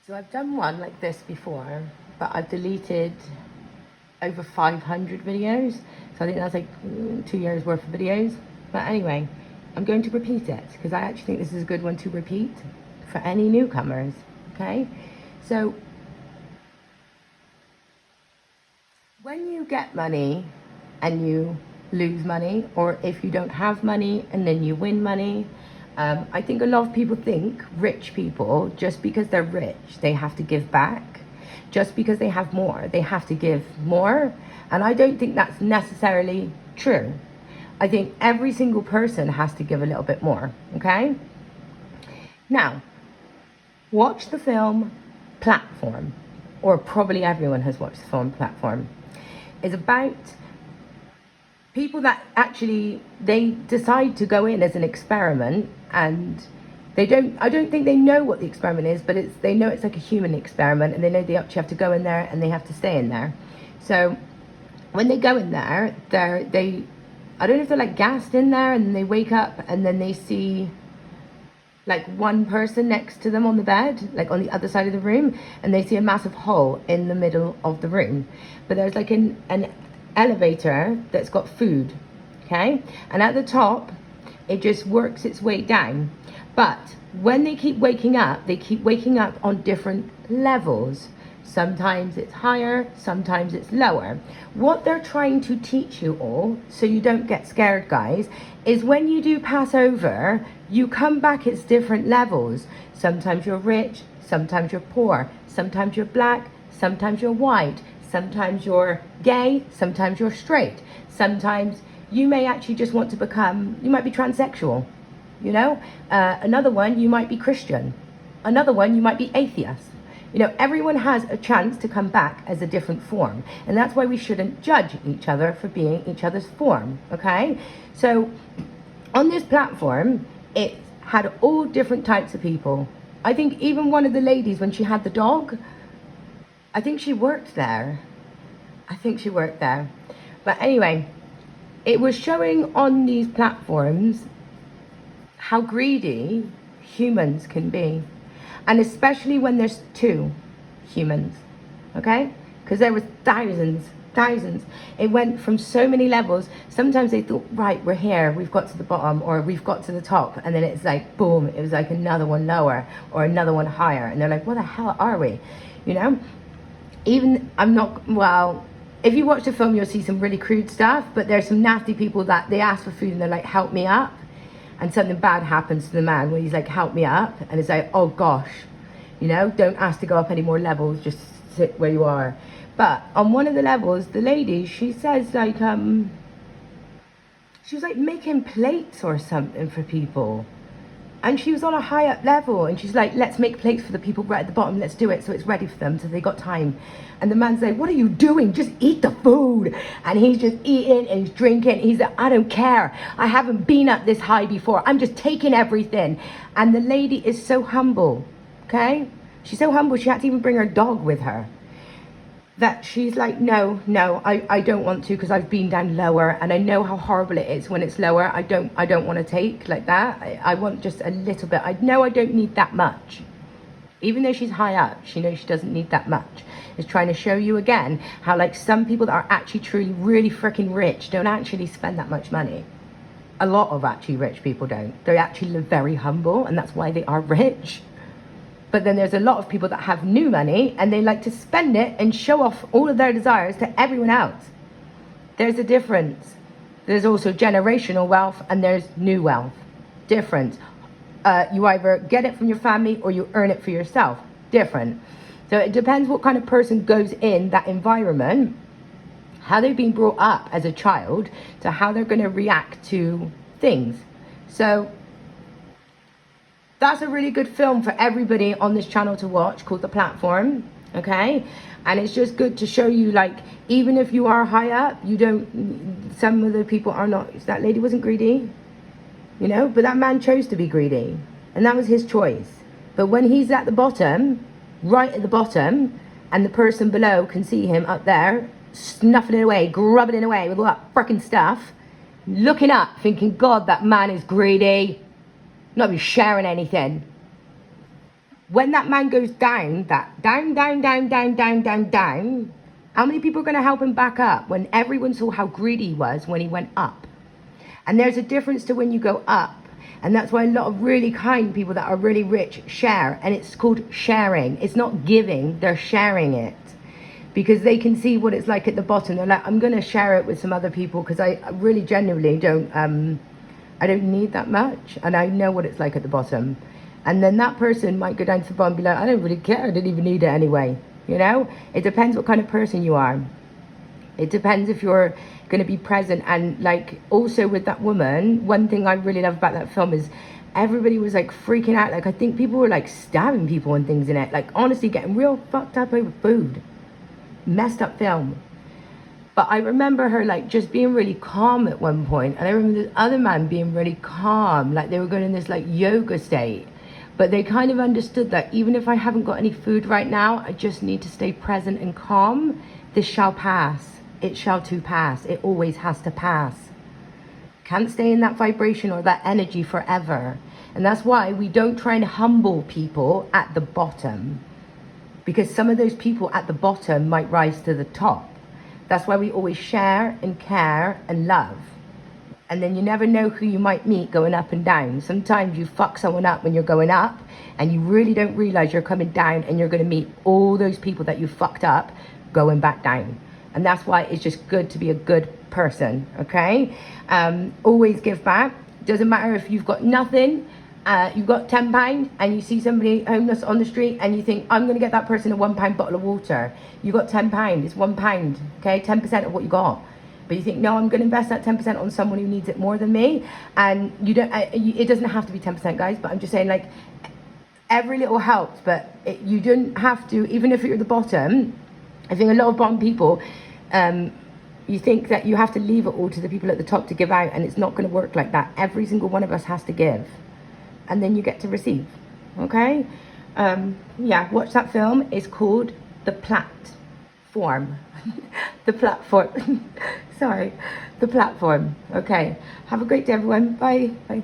So I've done one like this before, but I've deleted over 500 videos. So I think that's like 2 years worth of videos. But anyway, I'm going to repeat it because I actually think this is a good one to repeat for any newcomers. Okay, so when you get money and you lose money, or if you don't have money and then you win money, I think a lot of people think rich people, just because they're rich, they have to give back. Just because they have more, they have to give more. And I don't think that's necessarily true. I think every single person has to give a little bit more, okay? Now, watch the film Platform, or probably everyone has watched the film Platform. It's about people that actually, they decide to go in as an experiment, and I don't think they know what the experiment is, but they know it's like a human experiment, and they know they actually have to go in there and they have to stay in there. So when they go in there, I don't know if they're like gassed in there, and they wake up and then they see like one person next to them on the bed, like on the other side of the room, and they see a massive hole in the middle of the room. But there's like an elevator that's got food, okay? And at the top, it just works its way down. But when they keep waking up, they keep waking up on different levels. Sometimes it's higher, sometimes it's lower. What they're trying to teach you all, so you don't get scared, guys, is when you do pass over, you come back, it's different levels. Sometimes you're rich, sometimes you're poor, sometimes you're black, sometimes you're white, sometimes you're gay, sometimes you're straight. Sometimes you may actually just want to become, you might be transsexual, you know? Another one, you might be Christian. Another one, you might be atheist. You know, everyone has a chance to come back as a different form. And that's why we shouldn't judge each other for being each other's form, okay? So on this platform, it had all different types of people. I think even one of the ladies, when she had the dog, I think she worked there. But anyway, it was showing on these platforms how greedy humans can be. And especially when there's two humans, okay? Because there was thousands. It went from so many levels. Sometimes they thought, right, we're here, we've got to the bottom, or we've got to the top. And then it's like, boom, it was like another one lower or another one higher. And they're like, what the hell are we? You know? If you watch the film, you'll see some really crude stuff, but there's some nasty people that they ask for food and they're like, help me up. And something bad happens to the man when he's like, help me up. And it's like, oh gosh, you know, don't ask to go up any more levels, just sit where you are. But on one of the levels, the lady, she says like, she was like making plates or something for people. And she was on a high up level, and she's like, let's make plates for the people right at the bottom, let's do it so it's ready for them, so they got time. And the man's like, what are you doing? Just eat the food. And he's just eating and he's drinking. He's like, I don't care. I haven't been up this high before. I'm just taking everything. And the lady is so humble, okay? She's so humble, she had to even bring her dog with her. That she's like, no, I don't want to, because I've been down lower and I know how horrible it is when it's lower. I don't want to take like that. I want just a little bit. I know I don't need that much. Even though she's high up, she knows she doesn't need that much. It's trying to show you again how like some people that are actually truly really freaking rich don't actually spend that much money. A lot of actually rich people don't. They actually live very humble, and that's why they are rich. But then there's a lot of people that have new money and they like to spend it and show off all of their desires to everyone else. There's a difference. There's also generational wealth and there's new wealth. Different. You either get it from your family or you earn it for yourself. Different. So it depends what kind of person goes in that environment, how they've been brought up as a child, to how they're going to react to things. So that's a really good film for everybody on this channel to watch, called The Platform, okay? And it's just good to show you, like, even if you are high up, you don't, some of the people are not, that lady wasn't greedy, you know? But that man chose to be greedy, and that was his choice. But when he's at the bottom, right at the bottom, and the person below can see him up there, snuffing it away, grubbing it away with all that frickin' stuff, looking up, thinking, God, that man is greedy. Not be sharing anything. When that man goes down, that down, down, down, down, down, down, down, how many people are going to help him back up when everyone saw how greedy he was when he went up? And there's a difference to when you go up. And that's why a lot of really kind people that are really rich share. And it's called sharing. It's not giving, they're sharing it. Because they can see what it's like at the bottom. They're like, I'm going to share it with some other people because I really genuinely don't, I don't need that much. And I know what it's like at the bottom. And then that person might go down to the bottom and be like, I don't really care. I didn't even need it anyway. You know, it depends what kind of person you are. It depends if you're going to be present. And like also with that woman, one thing I really love about that film is everybody was like freaking out. Like I think people were like stabbing people and things in it. Like honestly getting real fucked up over food. Messed up film. But I remember her like just being really calm at one point. And I remember this other man being really calm. Like they were going in this like yoga state. But they kind of understood that even if I haven't got any food right now, I just need to stay present and calm. This shall pass. It shall too pass. It always has to pass. Can't stay in that vibration or that energy forever. And that's why we don't try and humble people at the bottom. Because some of those people at the bottom might rise to the top. That's why we always share and care and love. And then you never know who you might meet going up and down. Sometimes you fuck someone up when you're going up and you really don't realize you're coming down and you're going to meet all those people that you fucked up going back down. And that's why it's just good to be a good person, okay? Always give back. Doesn't matter if you've got nothing, you've got £10 and you see somebody homeless on the street and you think, I'm going to get that person a £1 bottle of water. You got £10, it's £1, okay? 10% of what you got. But you think, no, I'm going to invest that 10% on someone who needs it more than me. And you don't. It doesn't have to be 10%, guys. But I'm just saying, like, every little helps. But you don't have to, even if you're at the bottom. I think a lot of bottom people, you think that you have to leave it all to the people at the top to give out. And it's not going to work like that. Every single one of us has to give. And then you get to receive. Okay? Yeah, watch that film. It's called The Platform. The Platform. Sorry, The Platform. Okay. Have a great day, everyone. Bye. Bye.